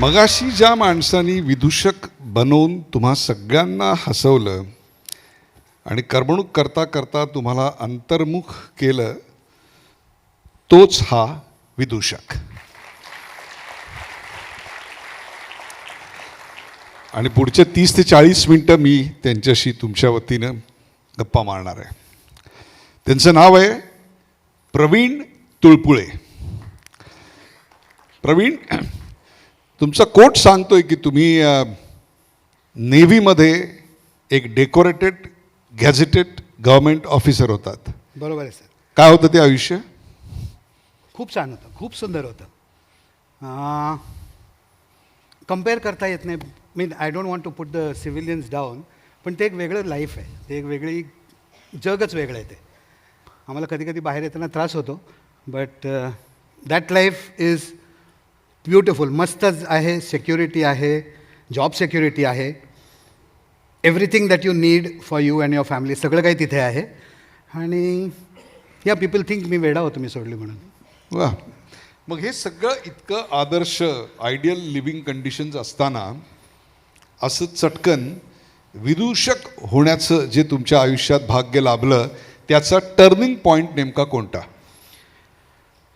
मगाशी ज्या माणसांनी विदूषक बनवून तुम्हा सगळ्यांना हसवलं आणि करमणूक करता करता तुम्हाला अंतर्मुख केलं, तोच हा विदूषक. आणि पुढचे 30 ते 40 मिनटं मी त्यांच्याशी तुमच्या वतीनं गप्पा मारणार आहे. त्यांचं नाव आहे प्रवीण तुळपुळे. प्रवीण, तुमचा कोट सांगतोय की तुम्ही नेव्हीमध्ये एक डेकोरेटेड गॅझेटेड गव्हर्नमेंट ऑफिसर होतात. बरोबर आहे सर. काय होतं ते आयुष्य? खूप छान होतं, खूप सुंदर होतं. कम्पेअर करता येत नाही. Mean I don't want to put the civilians down, पण ते एक वेगळं लाईफ आहे, ते एक वेगळी जगच वेगळं आहे. ते आम्हाला कधी कधी बाहेर येताना त्रास होतो, but that life is beautiful. मस्तच आहे, सिक्युरिटी आहे, जॉब सिक्युरिटी आहे, everything that you need for you and your family, सगळं काही तिथे आहे. आणि या पीपल थिंक मी वेडा होतो मी सोडली म्हणून. वा, मग हे सगळं इतकं आदर्श आयडियल लिव्हिंग कंडिशन्स असताना असं चटकन विदूषक होण्याचं जे तुमच्या आयुष्यात भाग्य लाभलं, त्याचा टर्निंग पॉईंट नेमका कोणता?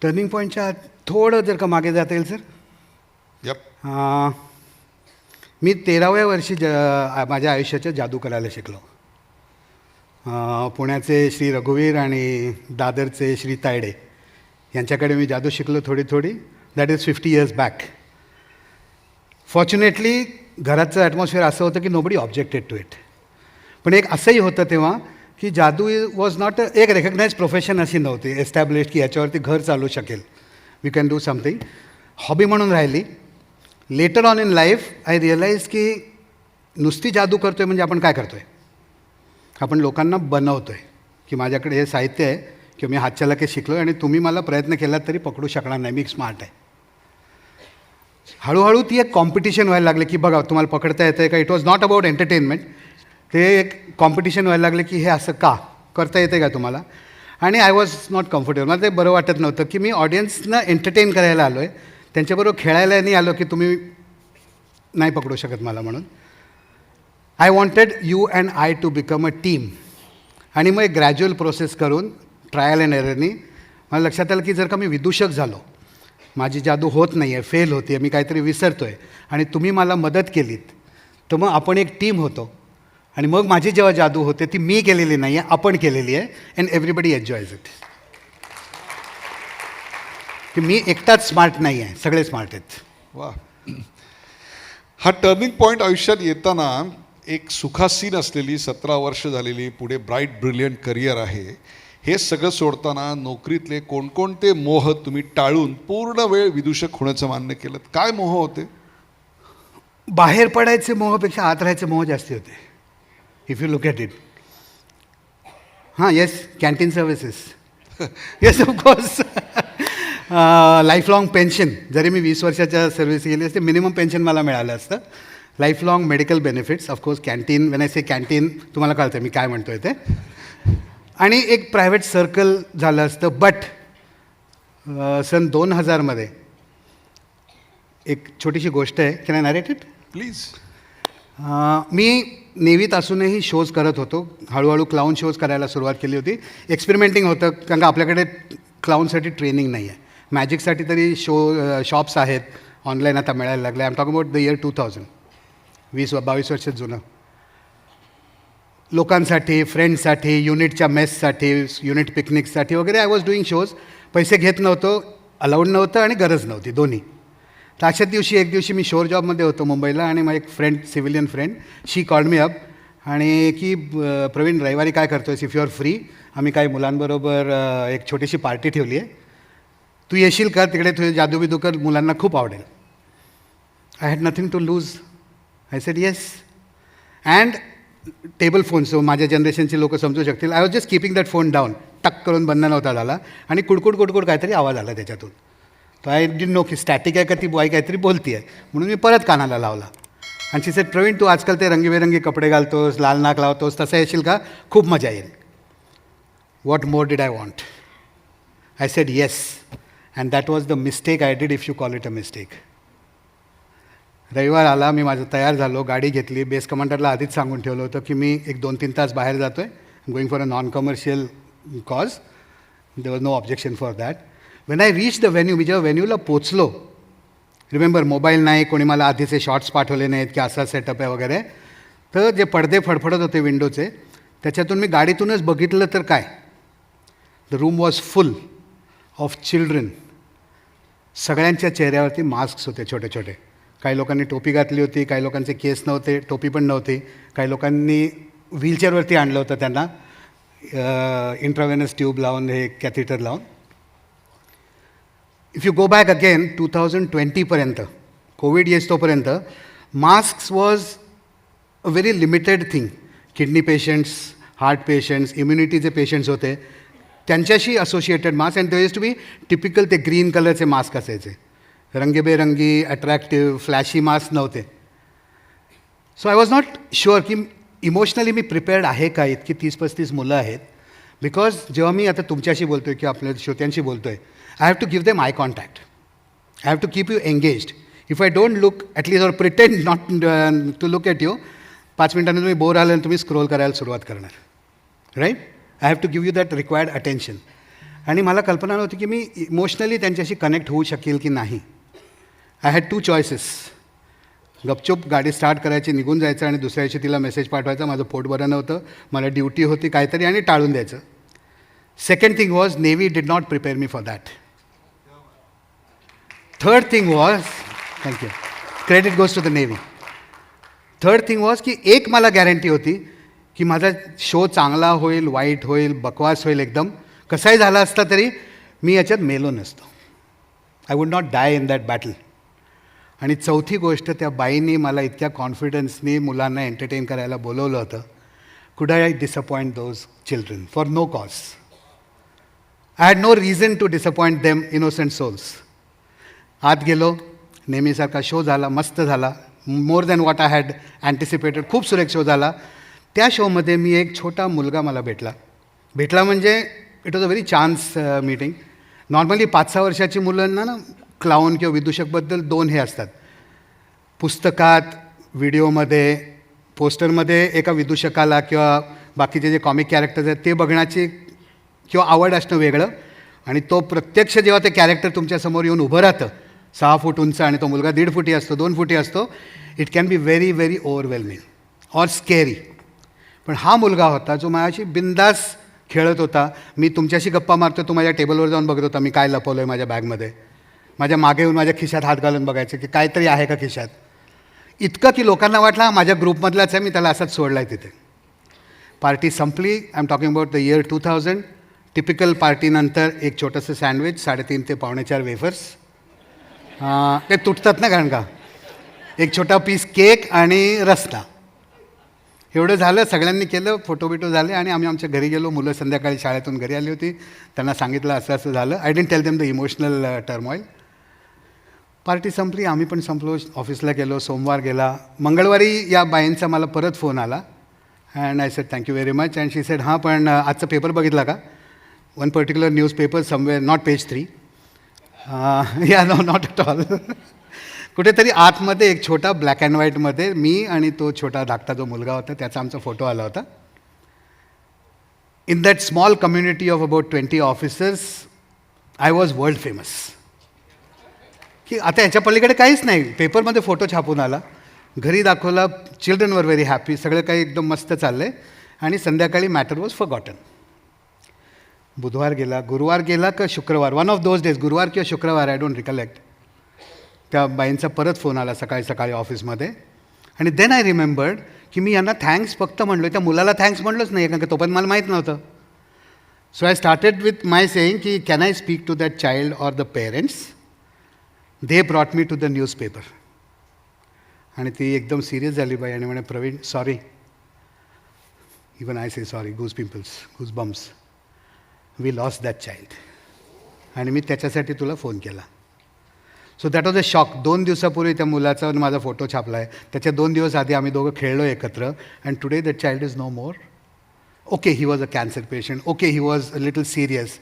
टर्निंग पॉईंटच्या थोडं जर का मागे जाता येईल सर. मी 13व्या वर्षी माझ्या आयुष्याच्या जादू करायला शिकलो. पुण्याचे श्री रघुवीर आणि दादरचे श्री तायडे यांच्याकडे मी जादू शिकलो थोडी थोडी. That is 50 years back. Fortunately घराचं ॲटमॉस्फिअर असं होतं की नोबडी ऑब्जेक्टेड टू इट. पण एक असंही होतं तेव्हा की जादू वॉज नॉट एक रेकग्नाइज प्रोफेशन अशी नव्हती एस्टॅब्लिश की याच्यावरती घर चालू शकेल. We can do something. Hobby म्हणून राहिली. Later on in life I realise की नुसती जादू करतो आहे म्हणजे आपण काय करतो आहे? आपण लोकांना बनवतो आहे. की माझ्याकडे हे साहित्य आहे किंवा मी हातचलाखे शिकलो आहे आणि तुम्ही मला प्रयत्न केलात तरी पकडू शकणार नाही, मी स्मार्ट आहे. हळूहळू ती एक कॉम्पिटिशन व्हायला लागली की बघा तुम्हाला पकडता येतं आहे का. It was not about entertainment. ते एक कॉम्पिटिशन व्हायला लागले की हे असं का करता येते का तुम्हाला. आणि आय वॉज नॉट कम्फर्टेबल. मला ते बरं वाटत नव्हतं की मी ऑडियन्सना एंटरटेन करायला आलो आहे, त्यांच्याबरोबर खेळायला नाही आलो की तुम्ही नाही पकडू शकत मला म्हणून. I wanted you and I to become a team. आणि मग एक ग्रॅज्युअल प्रोसेस करून ट्रायल अँड एररनी मला लक्षात आलं की जर का मी विदूषक झालो, माझी जादू होत नाही आहे, फेल होती आहे, मी काहीतरी विसरतो आहे आणि तुम्ही मला मदत केलीत तर मग आपण एक टीम होतो. आणि मग माझी जेव्हा जादू होते ती मी केलेली नाही आहे, आपण केलेली आहे. And everybody enjoys it. की मी एकटाच स्मार्ट नाही आहे, सगळे स्मार्ट आहेत. वा, हा टर्निंग पॉईंट आयुष्यात येताना एक सुखासीन असलेली 17 वर्ष झालेली पुढे ब्राईट ब्रिलियंट करिअर आहे, हे सगळं सोडताना नोकरीतले कोणकोणते मोह तुम्ही टाळून पूर्ण वेळ विदूषक होण्याचं मान्य केलं? काय मोह होते? बाहेर पडायचे मोहपेक्षा आत राहायचे मोह जास्ती होते. If you look at it. हां, yes, canteen services. Yes, of course. Life long pension. जरी मी 20 वर्षाच्या सर्व्हिस केली असते, मिनिमम पेन्शन मला मिळालं असतं. Life long medical benefits. Of course canteen. When I say canteen तुम्हाला कळतं मी काय म्हणतो आहे ते. आणि एक प्रायव्हेट सर्कल झालं असतं. बट सन 2000मध्ये एक छोटीशी गोष्ट आहे. Can I narrate it please? मी नेव्हीत असूनही शोज करत होतो. हळूहळू क्लाउन शोज करायला सुरुवात केली होती. एक्सपेरिमेंटिंग होतं, कारण का आपल्याकडे क्लाउनसाठी ट्रेनिंग नाही आहे. मॅजिकसाठी तरी शॉप्स आहेत, ऑनलाईन आता मिळायला लागले. I am talking about the year 2000. 22 वर्ष जुनं. लोकांसाठी, फ्रेंड्ससाठी, युनिटच्या मेससाठी, युनिट पिकनिकसाठी वगैरे आय वॉज डुईंग शोज. पैसे घेत नव्हतो, अलाउड नव्हतं आणि गरज नव्हती, दोन्ही. तर अशाच दिवशी एक दिवशी मी शोर जॉबमध्ये होतो मुंबईला आणि मग एक फ्रेंड, सिव्हिलियन फ्रेंड, शी कॉल्ड मी अप आणि की प्रवीण रविवारी काय करतो आहेस? इफ यू आर फ्री, आम्ही काही मुलांबरोबर एक छोटीशी पार्टी ठेवली आहे, तू येशील का? तिकडे तुझे जादू बिदू कर, मुलांना खूप आवडेल. I had nothing to lose. I said yes. And table phone, so माझ्या जनरेशनचे लोक समजू शकतील. I was just keeping that phone down. Tuck करून बंद नव्हता झाला आणि कुडकुड कुडकुड काहीतरी आवाज आला त्याच्यातून. तर आय डिडंट नो की स्टॅटिक आहे का ती बाई काहीतरी बोलती आहे, म्हणून मी परत कानाला लावला. आणि शी सेड, प्रवीण तू आजकाल ते रंगीबेरंगी कपडे घालतोस, लाल नाक लावतोस, तसं येशील का? खूप मजा येईल. What more did I want? I said yes. And that was the mistake I did, if you call it a mistake. रविवार आला, मी माझं तयार झालो, गाडी घेतली. बेस कमांडरला आधीच सांगून ठेवलं होतं की मी एक 2-3 तास बाहेर जातो आहे, going for a non commercial cause. There was no objection for that. When I reach the venue, मी जेव्हा व्हेन्यूला पोचलो, रिमेंबर मोबाईल नाही, कोणी मला आधीचे शॉर्ट्स पाठवले नाहीत की असा सेटअप आहे वगैरे, तर जे पडदे फडफडत होते विंडोचे, त्याच्यातून मी गाडीतूनच बघितलं तर काय, the room was full of children. सगळ्यांच्या चेहऱ्यावरती मास्क्स होते छोटे छोटे. काही लोकांनी टोपी घातली होती, काही लोकांचे केस नव्हते, टोपी पण नव्हती. काही लोकांनी व्हीलचेअरवरती आणलं होतं त्यांना, इंट्रावेनस ट्यूब लावून, हे कॅथिटर लावून. If you go back again 2020पर्यंत, कोविड येस तोपर्यंत masks was a very limited thing. Kidney patients, heart patients, इम्युनिटीचे पेशंट्स होते, त्यांच्याशी associated mask. And they use to be typical ते ग्रीन कलरचे मास्क असायचे, रंगीबेरंगी अट्रॅक्टिव्ह फ्लॅशी मास्क नव्हते. So I was not sure की इमोशनली मी प्रिपेअर्ड आहे का. इतकी 30-35 मुलं आहेत. बिकॉज जेव्हा मी आता तुमच्याशी बोलतो आहे किंवा आपल्या श्रोत्यांशी बोलतो आहे, I have to give them eye contact. I have to keep you engaged. If I don't look at least or pretend not to look at you, 5 मिनिटांनी तुम्ही बोर आले आणि तुम्ही स्क्रोल करायला सुरुवात करणार. Right. I have to give you that required attention. आणि मला कल्पना नव्हती की मी इमोशनली त्यांच्याशी कनेक्ट होऊ शकेल की नाही. I had 2 choices. गपचूप गाडी स्टार्ट करायची, निघून जायचं आणि दुसऱ्या दिवशी तिला मेसेज पाठवायचा, माझं पोट बरं नव्हतं, मला ड्युटी होती काहीतरी, आणि टाळून द्यायचं. Second thing was navy did not prepare me for that. Third thing was, thank you, credit goes to the navy. Third thing was की एक मला गॅरंटी होती की माझा शो चांगला होईल, वाईट होईल, बकवास होईल, एकदम कसाही झाला असता तरी मी याच्यात मेलो नसतो. I would not die in that battle. आणि चौथी गोष्ट, त्या बाईंनी मला इतक्या कॉन्फिडन्सनी मुलांना एंटरटेन करायला बोलवलं होतं. Could I disappoint those children for no cause. I had no reason to disappoint them, innocent souls. आत गेलो, नेहमीसारखा शो झाला, मस्त झाला, more than what I had anticipated. खूप सुरेख शो झाला. त्या शोमध्ये मी एक छोटा मुलगा मला भेटला म्हणजे it was a very chance meeting. Normally 5-6 वर्षाची मुलांना ना क्लाऊन किंवा विदूषकबद्दल 2 हे असतात. पुस्तकात, व्हिडिओमध्ये, पोस्टरमध्ये एका विदूषकाला किंवा बाकीचे जे कॉमिक कॅरेक्टर्स आहेत ते बघण्याची किंवा आवड असणं वेगळं, आणि तो प्रत्यक्ष जेव्हा ते कॅरेक्टर तुमच्यासमोर येऊन उभं राहतं, 6 फूट उंच आणि तो मुलगा 1.5 फुटी असतो, 2 फुटी असतो, it can be very very overwhelming or scary. पण हा मुलगा होता जो माझ्याशी बिंदास खेळत होता. मी तुमच्याशी गप्पा मारतो, तो माझ्या टेबलवर जाऊन बघत होता मी काय लपवलं आहे माझ्या बॅगमध्ये. माझ्या मागे येऊन माझ्या खिशात हात घालून बघायचं की काहीतरी आहे का खिशात. इतकं की लोकांना वाटलं हा माझ्या ग्रुपमधलाच आहे, मी त्याला असाच सोडला आहे तिथे. पार्टी संपली. I am talking about the year 2000. Typical पार्टीनंतर एक छोटंसं सँडविच, 3.5 ते 4.25 वेफर्स, ते तुटतात ना कारण का, एक छोटा पीस केक आणि रस्ता, एवढं झालं. सगळ्यांनी केलं, फोटो बिटो झाले आणि आम्ही आमच्या घरी गेलो. मुलं संध्याकाळी शाळेतून घरी आली होती. त्यांना सांगितलं असं असं झालं. I didn't tell them the emotional turmoil. Party संपली, आम्ही पण संपलो, ऑफिसला गेलो. सोमवार गेला. मंगळवारी या बाईंचा मला परत फोन आला. And I said thank you very much. And she sed हां पण आजचा पेपर बघितला का. One particular news paper somewhere, not page 3. या नो नॉट ॲट ऑल. कुठेतरी आतमध्ये एक छोटा ब्लॅक अँड व्हाईटमध्ये मी आणि तो छोटा धाकटा जो मुलगा होता त्याचा आमचा फोटो आला होता. In that small community of about 20 officers I was world famous. की आता याच्या पलीकडे काहीच नाही. पेपरमध्ये फोटो छापून आला, घरी दाखवला, चिल्ड्रन वर व्हेरी हॅपी, सगळं काही एकदम मस्त चाललं आहे. आणि संध्याकाळी मॅटर वॉज फॉरगॉटन. बुधवार गेला, गुरुवार गेला का शुक्रवार, वन ऑफ दोज डेज, गुरुवार किंवा शुक्रवार, आय डोंट रिकलेक्ट. त्या बाईंचा परत फोन आला सकाळी सकाळी ऑफिसमध्ये. आणि देन आय रिमेंबर्ड की मी यांना थँक्स फक्त म्हणलो, त्या मुलाला थँक्स म्हणलोच नाही कारण की तोपर्यंत मला माहीत नव्हतं. So I started with my saying की can I speak to that child or the parents. They brought me to the newspaper. आणि ती एकदम सिरियस झाली बाई आणि म्हणे Praveen sorry. Even I say sorry, goose pimples, goose bumps, we lost that child. आणि मी त्याच्यासाठी तुला फोन केला. So that was a shock. 2 दिवसापूर्वी त्या मुलाचा माझा फोटो छापला आहे. त्याच्या 2 दिवस आधी आम्ही दोघं खेळलो एकत्र. And today that child is no more. Okay, he was a cancer patient. Okay, he was a little serious.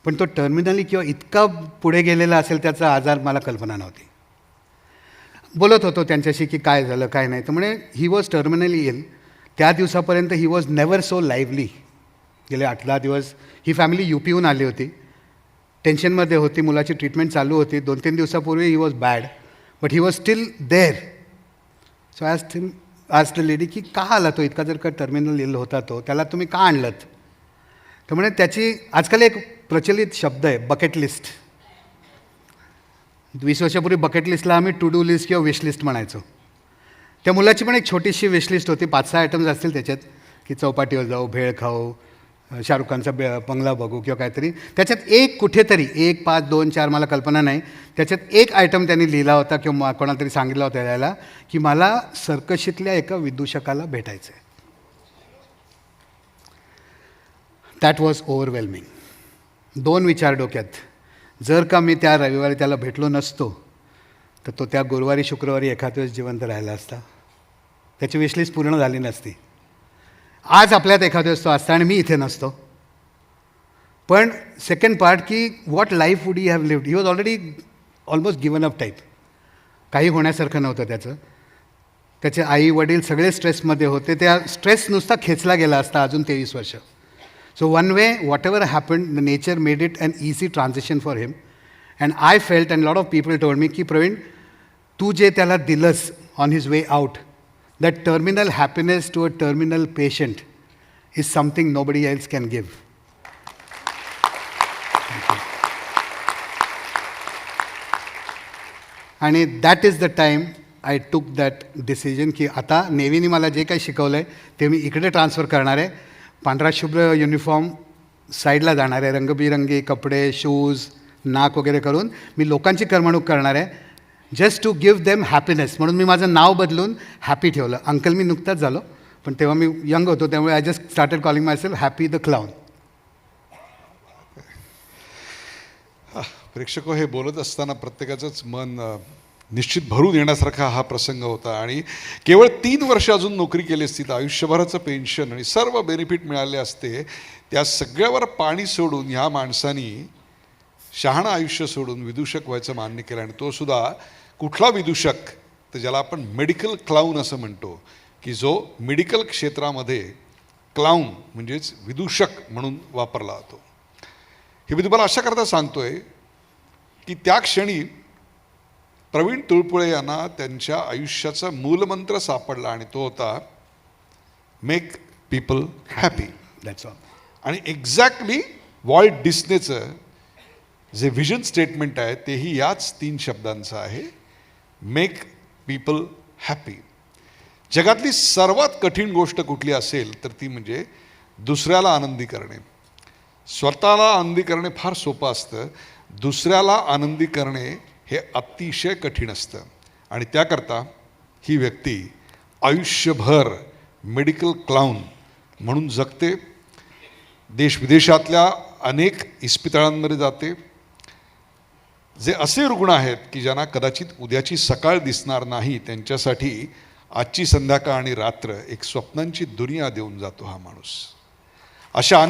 पण तो टर्मिनली किंवा इतका पुढे गेलेला असेल त्याचा आजार मला कल्पना नव्हती. बोलत होतो त्यांच्याशी की काय झालं काय नाही. तर म्हणे ही वॉज टर्मिनली इल. त्या दिवसापर्यंत he was never so lively. गेले 8-10 दिवस ही फॅमिली UPहून आली होती, टेन्शनमध्ये होती, मुलाची ट्रीटमेंट चालू होती. 2-3 दिवसापूर्वी he was bad, but he was still there. So आज द लेडी की का आला तो, इतका जर का टर्मिनल इल होता तो, त्याला तुम्ही का आणलं? तर म्हणे त्याची आजकाल एक प्रचलित शब्द आहे बकेट लिस्ट. 20 वर्षापूर्वी बकेट लिस्टला आम्ही टू डू लिस्ट किंवा विश लिस्ट म्हणायचो. त्या मुलाची पण एक छोटीशी विश लिस्ट होती, 5-6 आयटम्स असतील त्याच्यात, की चौपाटीवर जाऊ, भेळ खाऊ, शाहरुख खानचा बंगला बघू किंवा काहीतरी. त्याच्यात एक कुठेतरी 1, 5, 2, 4 मला कल्पना नाही, त्याच्यात एक आयटम त्यांनी लिहिला होता किंवा कोणाला तरी सांगितलं होतं यायला की मला सर्कशीतल्या एका विदूषकाला भेटायचं आहे. That was overwhelming. 2 विचार डोक्यात. जर का मी त्या रविवारी त्याला भेटलो नसतो तर तो त्या गुरुवारी शुक्रवारी एखाद वेळेस जिवंत राहिला असता, त्याची विशलिस्ट पूर्ण झाली नसती. आज आपल्यात एखाद वेळेस तो असता आणि मी इथे नसतो. पण सेकंड पार्ट की what life would he have lived. He was already almost given up type. काही होण्यासारखं नव्हतं त्याचं. त्याचे आई वडील सगळे स्ट्रेसमध्ये होते. त्या स्ट्रेस नुसता खेचला गेला असता अजून 23 वर्ष. So one way, whatever happened, the nature made it an easy transition for him. And I felt, and a lot of people told me, की प्रवीण, तू जे त्याला दिलंस on his way out, that terminal happiness to a terminal patient is something nobody else can give. आणि that is the time I took that decision की आता नेव्हीने मला जे काही शिकवलं आहे ते मी इकडे ट्रान्सफर करणार आहे. पांढरा शुभ्र युनिफॉर्म साईडला जाणार आहे, रंगबिरंगी कपडे, शूज, नाक वगैरे करून मी लोकांची करमणूक करणार आहे, just to give them happiness. म्हणून मी माझं नाव बदलून हॅपी ठेवलं. अंकल मी नुकताच झालो, पण तेव्हा मी यंग होतो, त्यामुळे I just started calling my self happy the clown. प्रेक्षक हे बोलत असताना प्रत्येकाचंच मन निश्चित भरून येण्यासारखा हा प्रसंग होता. आणि केवळ 3 वर्ष अजून नोकरी केली असती तर आयुष्यभराचं पेन्शन आणि सर्व बेनिफिट मिळाले असते. त्या सगळ्यावर पाणी सोडून ह्या माणसानी शहाणं आयुष्य सोडून विदूषक व्हायचं मान्य केलं. आणि तो सुद्धा कुठला विदूषक, तर ज्याला आपण मेडिकल क्लाऊन असं म्हणतो, की जो मेडिकल क्षेत्रामध्ये क्लाऊन म्हणजेच विदूषक म्हणून वापरला जातो. हे मी तुम्हाला अशा करता सांगतोय की त्या क्षणी प्रवीण तुळपुळे यांना त्यांच्या आयुष्याचा मूलमंत्र सापडला आणि तो होता make people happy. That's all. आणि एक्झॅक्टली वॉल्ट डिस्नेचं जे व्हिजन स्टेटमेंट आहे तेही याच 3 शब्दांचं आहे, मेक पीपल हॅपी. जगातली सर्वात कठीण गोष्ट कुठली असेल तर ती म्हणजे दुसऱ्याला आनंदी करणे. स्वतःला आनंदी करणे फार सोपं असतं, दुसऱ्याला आनंदी करणे हे अतिशय कठीण असतं. आणि त्याकरता ही व्यक्ती आयुष्यभर मेडिकल क्लाऊन म्हणून जगते. देशविदेशातल्या अनेक इस्पितळांमध्ये जाते. जे असे रुग्ण आहेत की ज्यांना कदाचित उद्याची सकाळ दिसणार नाही, त्यांच्यासाठी आजची संध्याकाळ आणि रात्र एक स्वप्नांची दुनिया देऊन जातो हा माणूस. अशा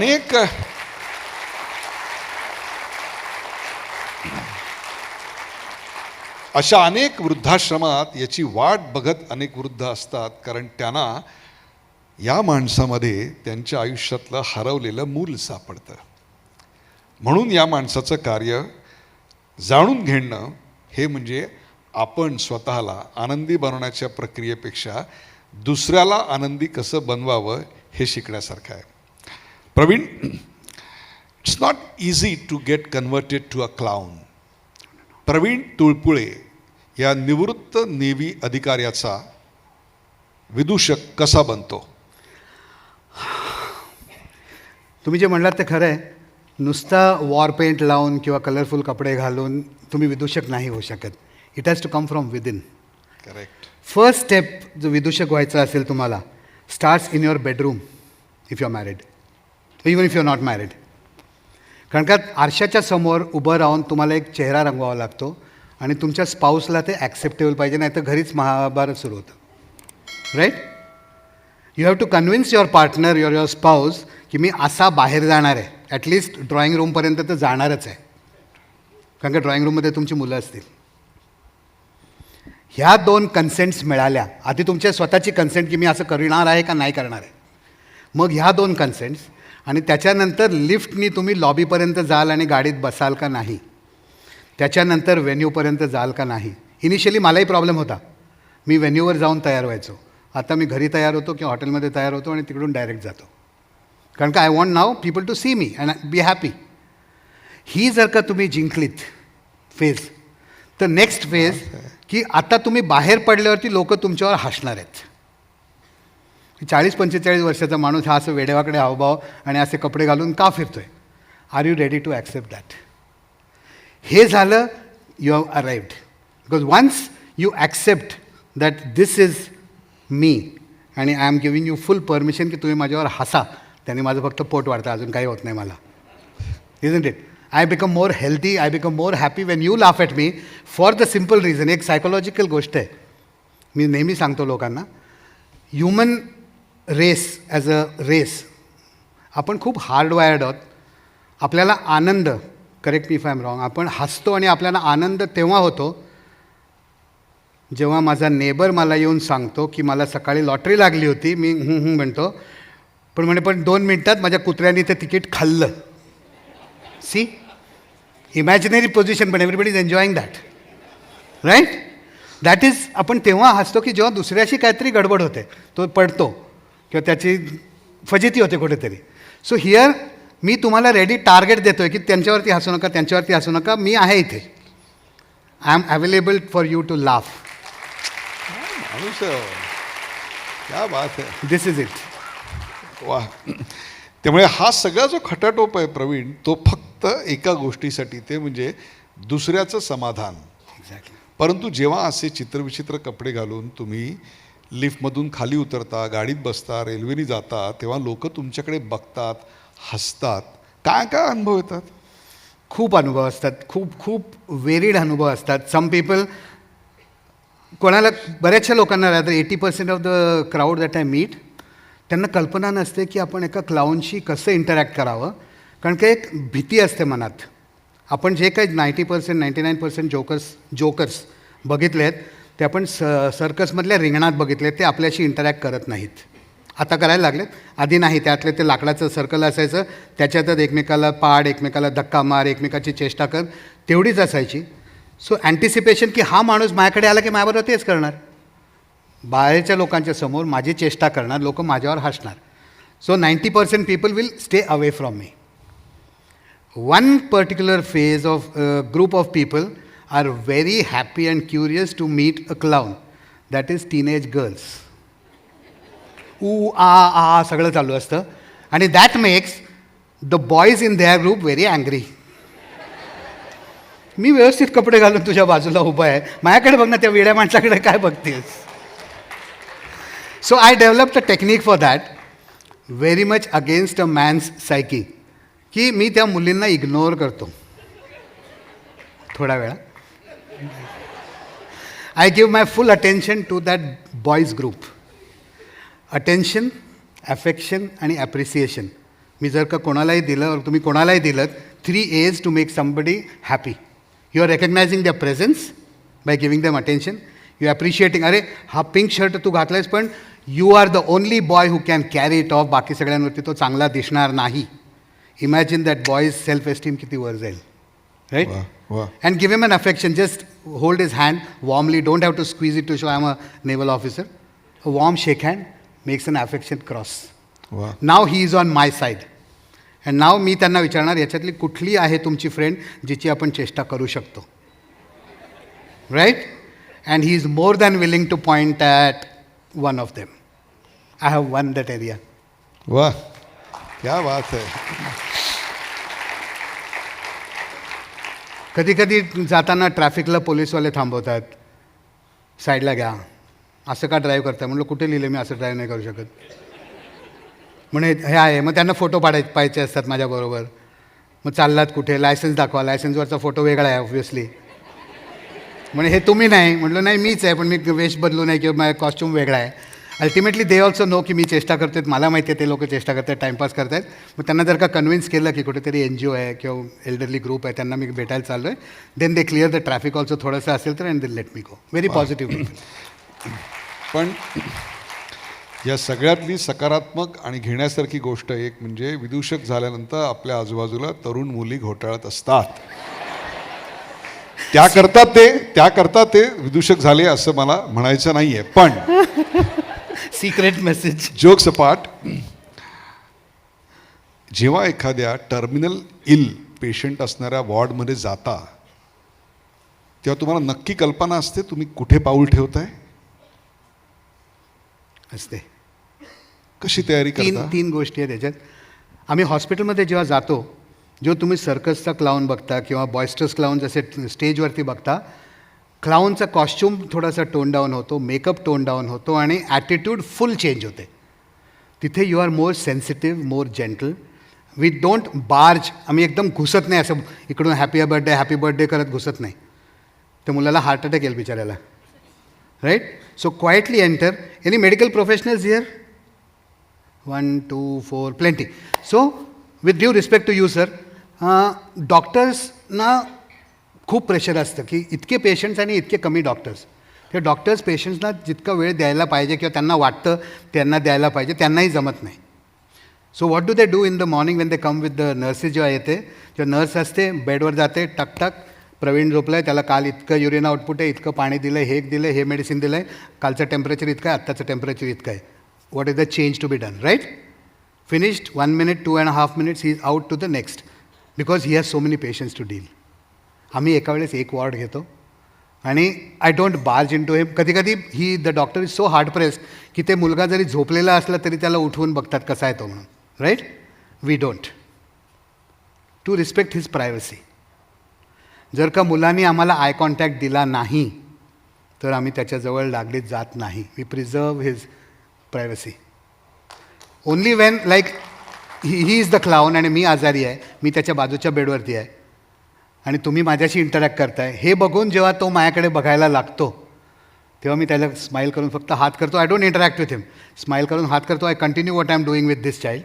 अनेक वृद्धाश्रमात याची वाट बघत अनेक वृद्ध असतात, कारण त्यांना या माणसामध्ये त्यांच्या आयुष्यातलं हरवलेलं मूल सापडतं. म्हणून या माणसाचं कार्य जाणून घेणं हे म्हणजे आपण स्वतःला आनंदी बनवण्याच्या प्रक्रियेपेक्षा दुसऱ्याला आनंदी कसं बनवावं हे शिकण्यासारखं आहे. Praveen, it's not easy to get converted to a clown. Praveen Tulpule या निवृत्त नेव्ही अधिकाऱ्याचा विदूषक कसा बनतो? तुम्ही जे म्हणलात ते खरं आहे. नुसता वॉर पेंट लावून किंवा कलरफुल कपडे घालून तुम्ही विदूषक नाही होऊ शकत. It has to come from within. Correct. First step जो विदूषक व्हायचा असेल तुम्हाला, starts in your bedroom if you are married, even if you are not married. कारण का आरशाच्या समोर उभं राहून तुम्हाला एक चेहरा रंगवावा लागतो आणि तुमच्या स्पाऊसला ते ॲक्सेप्टेबल पाहिजे, नाही तर घरीच महाभारत सुरू होतं. Right? You have to convince your partner, your spouse की मी असा बाहेर जाणार आहे. ॲटलिस्ट ड्रॉइंग रूमपर्यंत तर जाणारच आहे, कारण का ड्रॉइंग रूममध्ये तुमची मुलं असतील. ह्या 2 कन्सेंट्स मिळाल्या, आधी तुमच्या स्वतःची कन्सेंट की मी असं करणार आहे का नाही करणार आहे, मग ह्या 2 कन्सेंट्स, आणि त्याच्यानंतर लिफ्टनी तुम्ही लॉबीपर्यंत जाल आणि गाडीत बसाल का नाही, त्याच्यानंतर व्हेन्यूपर्यंत जाल का नाही. इनिशियली मलाही प्रॉब्लेम होता, मी व्हेन्यूवर जाऊन तयार व्हायचो. आता मी घरी तयार होतो किंवा हॉटेलमध्ये तयार होतो आणि तिकडून डायरेक्ट जातो, कारण का I want now people to see me and be happy. ही जर का तुम्ही जिंकलीत फेज, तर नेक्स्ट फेज की आता तुम्ही बाहेर पडल्यावरती लोक तुमच्यावर हसणार आहेत. 40-45 वर्षाचा माणूस हा असं वेडेवाकडे हावभाव आणि असे कपडे घालून का फिरतोय, are you ready to accept that. हे झालं, you have arrived. Because once you accept that this is me आणि I am giving you full permission की तुम्ही माझ्यावर हसा, त्याने माझं फक्त पोट वाढतं, अजून काही होत नाही मला. Isn't it? I become more healthy, I become more happy when you laugh at me for the simple reason. एक सायकोलॉजिकल गोष्ट आहे, मी नेहमी सांगतो लोकांना, human race as a race आपण खूप हार्डवायर्ड आहोत. आपल्याला आनंद, करेक्ट मी इफ आय एम रॉंग, आपण हसतो आणि आपल्याला आनंद तेव्हा होतो जेव्हा माझा नेबर मला येऊन सांगतो की मला सकाळी लॉटरी लागली होती. मी म्हणतो, पण 2 मिनटात माझ्या कुत्र्याने ते तिकीट खाल्लं. सी, इमॅजिनरी पोझिशन, पण everybody is enjoying that, right? That is, आपण तेव्हा हसतो की जेव्हा दुसऱ्याशी काहीतरी गडबड होते, तो पडतो किंवा त्याची फजिती होते कुठेतरी. सो हिअर मी तुम्हाला रेडी टार्गेट देतो आहे की त्यांच्यावरती हसू नका, त्यांच्यावरती हसू नका, मी आहे इथे, I am available for you to laugh. क्या बात आहे. This is it. वा. त्यामुळे हा सगळा जो खटाटोप आहे प्रवीण, तो फक्त एका गोष्टीसाठी, ते म्हणजे दुसऱ्याचं समाधान. एक्झॅक्टली. परंतु जेव्हा असे चित्रविचित्र कपडे घालून तुम्ही लिफ्टमधून खाली उतरता, गाडीत बसता, रेल्वेने जाता, तेव्हा लोक तुमच्याकडे बघतात, हसतात. काय काय अनुभव येतात? खूप अनुभव असतात, खूप खूप व्हेरीड अनुभव असतात. सम पीपल, कोणाला, बऱ्याचशा लोकांना, rather 80% of the crowd that I meet, त्यांना कल्पना नसते की आपण एका क्लाऊनशी कसं इंटरॅक्ट करावं, कारण का एक भीती असते मनात. आपण जे काही 90%, 99% जोकर्स बघितले आहेत, ते आपण सर्कसमधल्या रिंगणात बघितले, ते आपल्याशी इंटरॅक्ट करत नाहीत. आता करायला लागलेत, आधी नाही. त्यातले ते लाकडाचं सर्कल असायचं, त्याच्यातच एकमेकाला पाड, एकमेकाला धक्का मार, एकमेकाची चेष्टा कर, तेवढीच असायची. सो अँटिसिपेशन की हा माणूस माझ्याकडे आला की माझ्याबरोबर तेच करणार, बाहेरच्या लोकांच्या समोर माझी चेष्टा करणार, लोक माझ्यावर हसणार. So 90% people will stay away from me. One particular phase of group of people are very happy and curious to meet a clown, that is teenage girls. आ सगळं चालू असतं, आणि that makes the boys in their group very angry. मी व्यवस्थित कपडे घालून तुझ्या बाजूला उभा आहे, माझ्याकडे बघ ना, त्या वेड्या माणसाकडे काय बघतेस. So I developed a technique for that, very much against a man's psyche, की मी त्या मुलींना इग्नोर करतो थोडा वेळा. I give my full attention to that boys group. Attention, affection आणि ॲप्रिसिएशन. मी जर का कोणालाही दिलं, तुम्ही कोणालाही दिलं, 3 A's to make somebody happy. You are recognising their presence by giving them attention. You appreciating, अरे हा पिंक शर्ट तू घातलायस, पण you are the only boy who can carry it off, बाकी सगळ्यांवरती तो चांगला दिसणार नाही. Imagine that boy's self esteem किती वर जाईल, right? And give him an affection, just hold his hand warmly, don't have to squeeze it to show I am a naval officer. A warm shake hand makes an affection cross. Now he is on my side. And now मी त्यांना विचारणार, याच्यातली कुठली आहे तुमची friend जिची आपण चेष्टा करू शकतो, right? And he is more than willing to point at one of them. I have won that area. वाह, क्या बात है. कधी कधी जाताना ट्रॅफिकला पोलीसवाले थांबवतात, साईडला घ्या, असं का ड्राईव्ह करता. म्हणलं कुठे लिहिलं मी असं ड्राईव्ह नाही करू शकत. म्हणे हे आहे. मग त्यांना फोटो पाहायचे असतात माझ्याबरोबर. मग चाललात कुठे, लायसन्स दाखवा. लायसन्सवरचा फोटो वेगळा आहे ऑब्व्हियसली. म्हणे हे तुम्ही नाही. म्हटलं नाही मीच आहे, पण मी वेश बदलू नाही किंवा माझा कॉस्ट्यूम वेगळा आहे. अल्टिमेटली दे ऑल्सो नो की मी चेष्टा करतो आहेत, मला माहिती आहे ते लोक चेष्टा करत आहेत, टाईमपास करत आहेत. मग त्यांना जर का कन्व्हिन्स केलं की कुठेतरी NGO आहे किंवा एल्डरली ग्रुप आहे त्यांना मी भेटायला चाललो आहे, then they clear the traffic also थोडंसं असेल तर and they let me go. Very positive. पण या सगळ्यातली सकारात्मक आणि घेण्यासारखी गोष्ट एक म्हणजे विदूषक झाल्यानंतर आपल्या आजूबाजूला तरुण मुली घोटाळत असतात. त्याकरता ते विदूषक झाले असं मला म्हणायचं नाहीये. पण सिक्रेट मेसेज. जोक्स अपार्ट, जेव्हा एखाद्या टर्मिनल इल पेशंट असणाऱ्या वॉर्डमध्ये जाता तेव्हा तुम्हाला नक्की कल्पना असते तुम्ही कुठे पाऊल ठेवताय? असते. कशी तयारी करता? तीन गोष्टी आहेत त्याच्यात. आम्ही हॉस्पिटलमध्ये जेव्हा जातो, जेव्हा तुम्ही सर्कसचा क्लाउन बघता किंवा बॉयस्टर्स क्लाउन जसे स्टेजवरती बघता, क्लाउनचा कॉस्ट्यूम थोडासा टोन डाऊन होतो, मेकअप टोन डाऊन होतो आणि ॲटिट्यूड फुल चेंज होते. तिथे you are more sensitive, more gentle. We don't barge. आम्ही एकदम घुसत नाही, असं इकडून हॅपी बर्थडे करत घुसत नाही. त्या मुलाला हार्ट अटॅक येईल बिचाऱ्याला, right? So quietly enter. Any medical professionals here? 1 2 4 plenty. So with due respect to you sir, डॉक्टर्सना खूप प्रेशर असतं की इतके पेशंट्स आणि इतके कमी डॉक्टर्स. ते डॉक्टर्स पेशंट्सना जितका वेळ द्यायला पाहिजे किंवा त्यांना वाटतं त्यांना द्यायला पाहिजे त्यांनाही जमत नाही. So what do they do in the morning when they come with the nurses? जेव्हा येते तेव्हा नर्स असते, बेडवर जाते, टकटक, प्रवीण झोपलं आहे, त्याला काल इतकं युरिन आउटपुट आहे, इतकं पाणी दिलं, हे दिलं, हे मेडिसिन दिलं आहे, कालचं टेम्परेचर इतकं आहे, आत्ताचं टेम्परेचर इतकं आहे, what is the change to be done, right? Finished. 1 minute, 2.5 minutes, he is out to the next because he has so many patients to deal. आम्ही एका वेळेस एक वॉर्ड घेतो आणि I don't barge in to him. कधी ही the doctor is so hard press की ते मुलगा जरी झोपलेला असला तरी त्याला उठवून बघतात कसा आहे तो म्हणून, right? We don't. To respect his privacy. जर का मुलांनी आम्हाला आय कॉन्टॅक्ट दिला नाही तर आम्ही त्याच्याजवळ लागलीच जात नाही. We preserve his privacy. Only when like he is the clown आणि मी आजारी आहे, मी त्याच्या बाजूच्या बेडवरती आहे आणि तुम्ही माझ्याशी इंटरॅक्ट करताय, हे बघून जेव्हा तो माझ्याकडे बघायला लागतो तेव्हा मी त्याला स्माईल करून फक्त हात करतो. I don't interact with him. Smile करून हात करतो. I continue what I am doing with this child.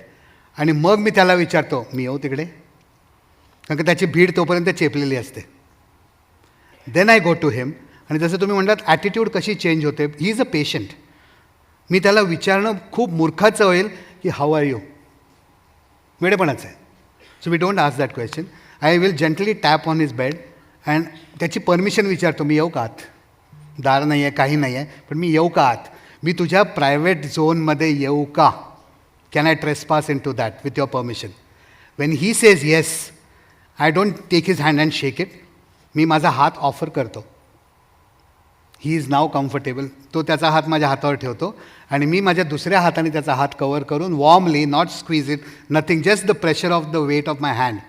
आणि मग मी त्याला विचारतो, मी येऊ तिकडे? कारण की त्याची भीड तोपर्यंत चेपलेली असते. देन आय गो टू हिम. आणि जसं तुम्ही म्हणतात ॲटिट्यूड कशी चेंज होते. ही इज अ पेशंट. मी त्याला विचारणं खूप मूर्खाचं होईल की हाऊ आर यू? वेडेपणाचं आहे. So we don't ask that question. I will gently tap on his bed and त्याची परमिशन विचारतो, मी येऊ का आत? दार नाही आहे, काही नाही आहे, पण मी येऊ का आत? मी तुझ्या प्रायव्हेट झोनमध्ये येऊ का? Can I trespass in to that with your permission? When he says yes, I don't take his hand and shake it. मी माझा हात ऑफर करतो. He is now comfortable. तो त्याचा हात माझ्या हातावर ठेवतो आणि मी माझ्या दुसऱ्या हाताने त्याचा हात कवर करून warmly, not squeeze it, nothing, just the pressure of the weight of my hand,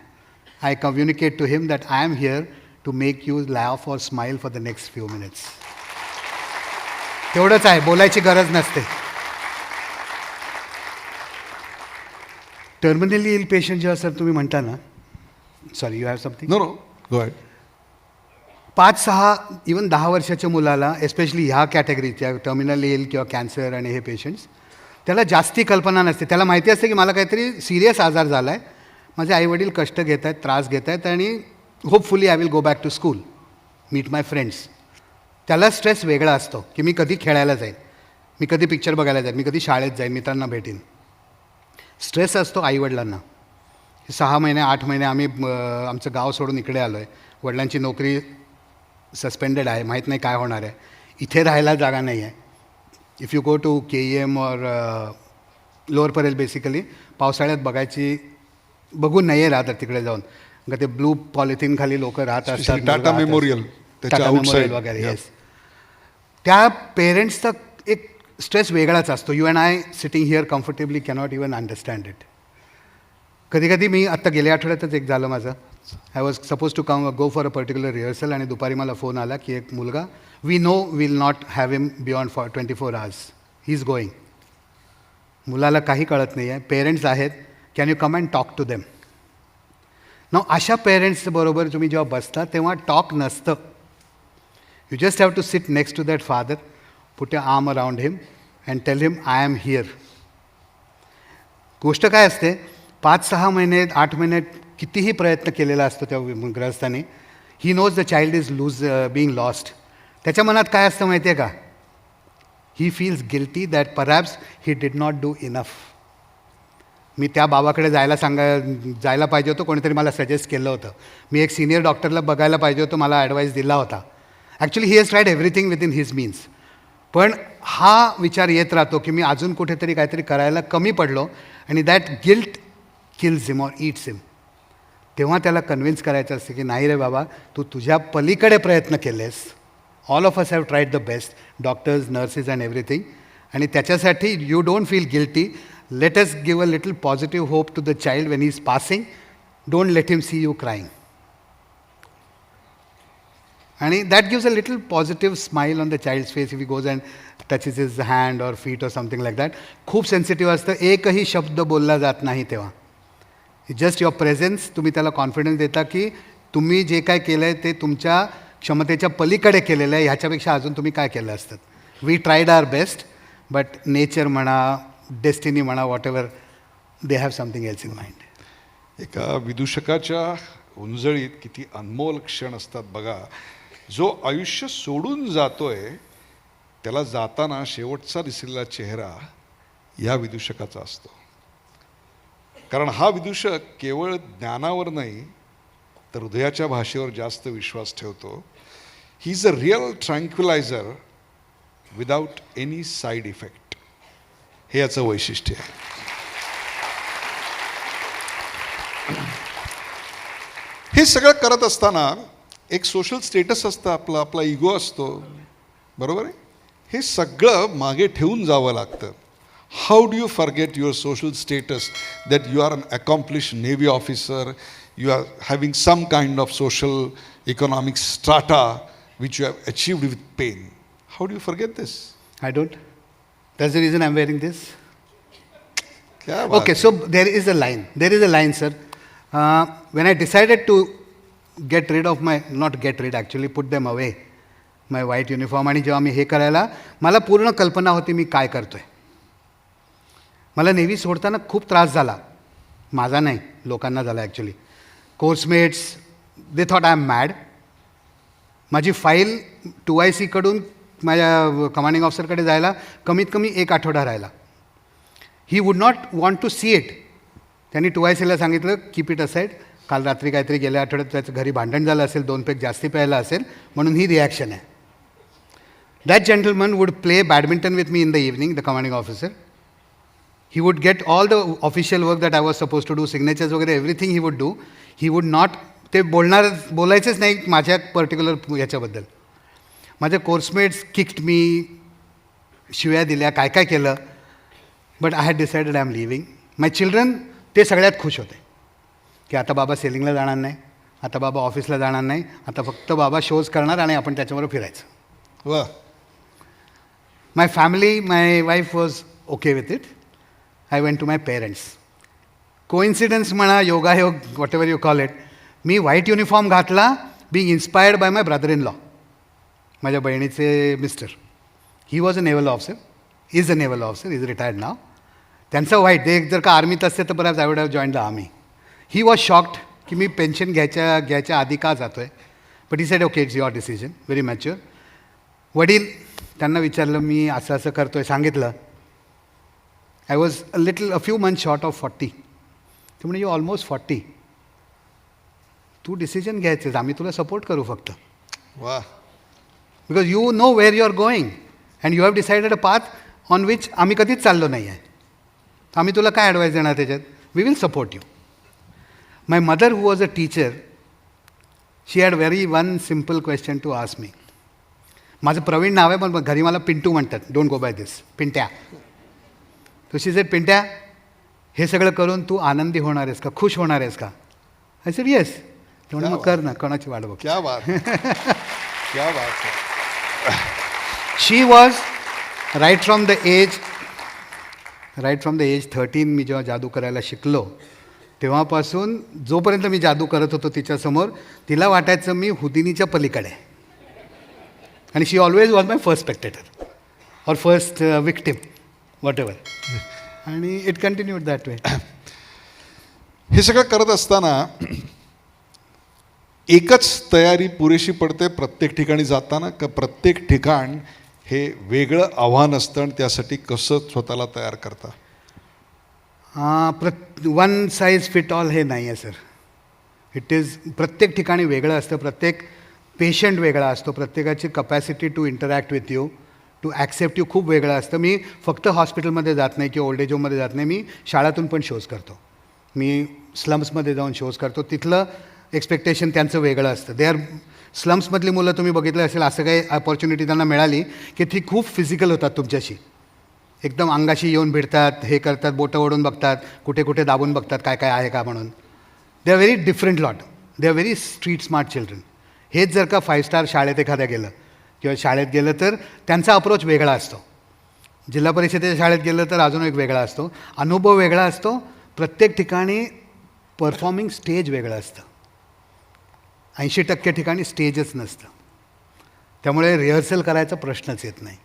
I communicate to him that I am here to make you laugh or smile for the next few minutes. तेवढंच आहे, बोलायची गरज नसते. Terminally ill patient जेव्हा sir तुम्ही म्हणता ना, sorry you have something? No go ahead. 5-6 even 10 वर्षाच्या मुलाला, एस्पेशली ह्या कॅटेगरीच्या टर्मिनल इल किंवा कॅन्सर आणि हे पेशंट्स, त्याला जास्ती कल्पना नसते. त्याला माहिती असते की मला काहीतरी सिरियस आजार झाला आहे, माझे आईवडील कष्ट घेत आहेत, त्रास घेत आहेत आणि hopefully I will go back to school, meet my friends. त्याला स्ट्रेस वेगळा असतो की मी कधी खेळायला जाईन, मी कधी पिक्चर बघायला जाईन, मी कधी शाळेत जाईन, मित्रांना भेटीन. स्ट्रेस असतो आईवडिलांना. 6 महिने 8 महिने आम्ही आमचं गाव सोडून इकडे आलो आहे. वडिलांची नोकरी सस्पेंडेड आहे, माहीत नाही काय होणार आहे. इथे राहायला जागा नाही आहे. If you go to KEM और लोअर परेल बेसिकली पावसाळ्यात बघून नाही आहे राहतात तिकडे जाऊन. का ते ब्लू पॉलिथिन खाली लोक राहत असतात. टाटा मेमोरियल वगैरे. येस. त्या पेरेंट्सचा एक स्ट्रेस वेगळाच असतो. You and I sitting here comfortably cannot even understand it. कधी मी आत्ता गेल्या आठवड्यातच एक झालं माझं. I was suppose to go for a particular rehearsal आणि दुपारी मला फोन आला की एक मुलगा, we know will not have him beyond 24 hours, he is going. मुलाला काही कळत नाही आहे, पेरेंट्स आहेत, can you come and talk to them? ना अशा पेरेंट्सबरोबर तुम्ही जेव्हा बसता तेव्हा टॉक नसतं. You just have to sit next to that father, put a arm around him and tell him I am here. गोष्ट काय असते, 5-6 महिने 8 महिने कितीही प्रयत्न केलेला असतो त्या ग्रहस्थाने, he knows the child is being lost. त्याच्या मनात काय असतं माहिती आहे का? He feels guilty that perhaps he did not do enough. मी त्या बाबाकडे जायला पाहिजे होतं, कोणीतरी मला सजेस्ट केलं होतं. मी एक सिनियर डॉक्टरला बघायला पाहिजे होतं, मला ॲडवाईस दिला होता. Actually he has tried everything with in his means. पण हा विचार येत राहतो की मी अजून कुठेतरी काहीतरी करायला कमी पडलो, आणि that guilt kills him or eats him. तेव्हा त्याला कन्व्हिन्स करायचं असतं की नाही रे बाबा, तू तुझ्या पलीकडे प्रयत्न केलेस. All of us have tried the best, doctors, nurses and everything. आणि त्याच्यासाठी you don't feel guilty. Let us give a little positive hope to the child when he is passing. Don't let him see you crying. आणि that gives a little positive smile on the child's face if he goes and touches his hand or feet or something like that. खूप sensitive असतं, एकही शब्द बोलला जात नाही तेव्हा. Just your presence, तुम्ही त्याला कॉन्फिडन्स देता की तुम्ही जे काय केलं आहे ते तुमच्या क्षमतेच्या पलीकडे केलेलं आहे, ह्याच्यापेक्षा अजून तुम्ही काय केलं असतं. We tried our best, but nature म्हणा, डेस्टिनी म्हणा, whatever, they have something else in mind. एका विदूषकाच्या उंजळीत किती अनमोल क्षण असतात बघा. जो आयुष्य सोडून जातोय त्याला जाताना शेवटचा दिसलेला चेहरा या विदूषकाचा असतो. कारण हा विदूषक केवळ ज्ञानावर नाही तर हृदयाच्या भाषेवर जास्त विश्वास ठेवतो. He is a real tranquilliser without any side effect. हे याचं वैशिष्ट्य आहे. हे सगळं करत असताना एक सोशल स्टेटस असतं आपलं, आपला इगो असतो, बरोबर आहे. हे सगळं मागे ठेवून जावं लागतं. How do you forget your social status that you are an accomplish navy officer, you are having some kind of social economic strata which you have achieved with pain. How do you forget this? I don't. That's the reason I'm wearing this. Kya baat Okay, hai? so there is a line. There is a line, sir. When I decided to get rid of my, not get rid, actually put them away, my white uniform, आणि जेव्हा मी हे करायला, मला पूर्ण कल्पना होती मी काय करतोय. मला नेव्ही सोडताना खूप त्रास झाला. माझा नाही, लोकांना झाला actually. Coursemates, they thought I am mad. माझी फाईल 2IC कडून माझ्या कमांडिंग ऑफिसरकडे जायला कमीत कमी 1 आठवडा राहिला. He would not want to see it. त्यांनी 2ICला सांगितलं कीप इट असाईड. काल रात्री काहीतरी गेल्या आठवड्यात त्याचं घरी भांडण झालं असेल, 2 पेग जास्ती प्यायला असेल, म्हणून ही रिॲक्शन आहे. That gentleman would play badminton with me in the evening, the commanding officer. He would get all the official work that I was supposed to do, signatures वगैरे everything he would do. He would not, ते बोलायचेच नाही माझ्या particular ह्याच्याबद्दल. माझे coursemates kicked मी, शिव्या दिल्या, काय काय केलं. But I had decided I am living. My children ते सगळ्यात खुश होते की आता बाबा सेलिंगला जाणार नाही, आता बाबा ऑफिसला जाणार नाही, आता फक्त बाबा शोज करणार आणि आपण त्याच्याबरोबर फिरायचं. वा. My family, my wife was okay with it. I went to my parents. Coincidence म्हणा, योगायोग, whatever you call it. मी व्हाईट युनिफॉर्म घातला being inspired by my brother in law, माझ्या बहिणीचे mister. He was a naval officer, is a naval officer, is retired now. त्यांचं white, ते जर का आर्मीत असते तर परत I would have join the army. He was shocked की मी पेन्शन घ्यायच्या आधी का जातो आहे. But he said okay, it's your decision, very mature. वडील, त्यांना विचारलं मी असं असं करतो आहे, सांगितलं. I was a few months short of 40. ते म्हणजे यू ऑलमोस्ट 40. तू डिसिजन घ्यायचेस, आम्ही तुला सपोर्ट करू फक्त. वा. Because you know where you are going and you have decided a path on which आम्ही कधीच चाललो नाही आहे. आम्ही तुला काय ॲडवाईस देणार त्याच्यात. We will support you. My mother who was a teacher, she had one simple question to ask me. माझं प्रवीण नाव आहे पण घरी मला पिंटू म्हणतात. डोंट गो बाय दिस, पिंट्या. तो शी सेड, पिंट्या, हे सगळं करून तू आनंदी होणार आहेस का, खुश होणार आहेस का. I said yes. ते म्हणजे मग कर ना, कोणाची वाट बघ. क्या बात क्या बात है. She was right from the age 13 मी जेव्हा जादू करायला शिकलो तेव्हापासून जोपर्यंत मी जादू करत होतो तिच्यासमोर, तिला वाटायचं मी हुदिनीच्या पलीकडे. आणि she always was my first spectator और फर्स्ट विक्टिम. वॉट एव्हर आणि इट कंटिन्यूड दॅट वे. हे सगळं करत असताना एकच तयारी पुरेशी पडते प्रत्येक ठिकाणी जाताना, का प्रत्येक ठिकाण हे वेगळं आव्हान असतं आणि त्यासाठी कसं स्वतःला तयार करता? वन साईज फिट ऑल हे नाही आहे सर. इट इज प्रत्येक ठिकाणी वेगळं असतं, प्रत्येक पेशंट वेगळा असतो, प्रत्येकाची capacity to interact with you, to accept you खूप वेगळं असतं. मी फक्त हॉस्पिटलमध्ये जात नाही किंवा ओल्ड एज होममध्ये जात नाही, मी शाळातून पण शोज करतो, मी स्लम्समध्ये जाऊन शोज करतो. तिथलं एक्सपेक्टेशन त्यांचं वेगळं असतं. दे आर स्लम्समधली मुलं तुम्ही बघितलं असेल, असं काही अपॉर्च्युनिटी त्यांना मिळाली की ती खूप फिजिकल होतात तुमच्याशी, एकदम अंगाशी येऊन भिडतात, हे करतात, बोटं ओढून बघतात, कुठे कुठे दाबून बघतात काय काय आहे का म्हणून. They are very different lot, they are very street smart children. हेच जर का 5 स्टार शाळेत एखाद्या गेलं किंवा शाळेत गेलं तर त्यांचा अप्रोच वेगळा असतो. जिल्हा परिषदेच्या शाळेत गेलं तर अजून एक वेगळा असतो, अनुभव वेगळा असतो. प्रत्येक ठिकाणी परफॉर्मिंग स्टेज वेगळं असतं. 80% ठिकाणी स्टेजच नसतं, त्यामुळे रिहर्सल करायचा प्रश्नच येत नाही.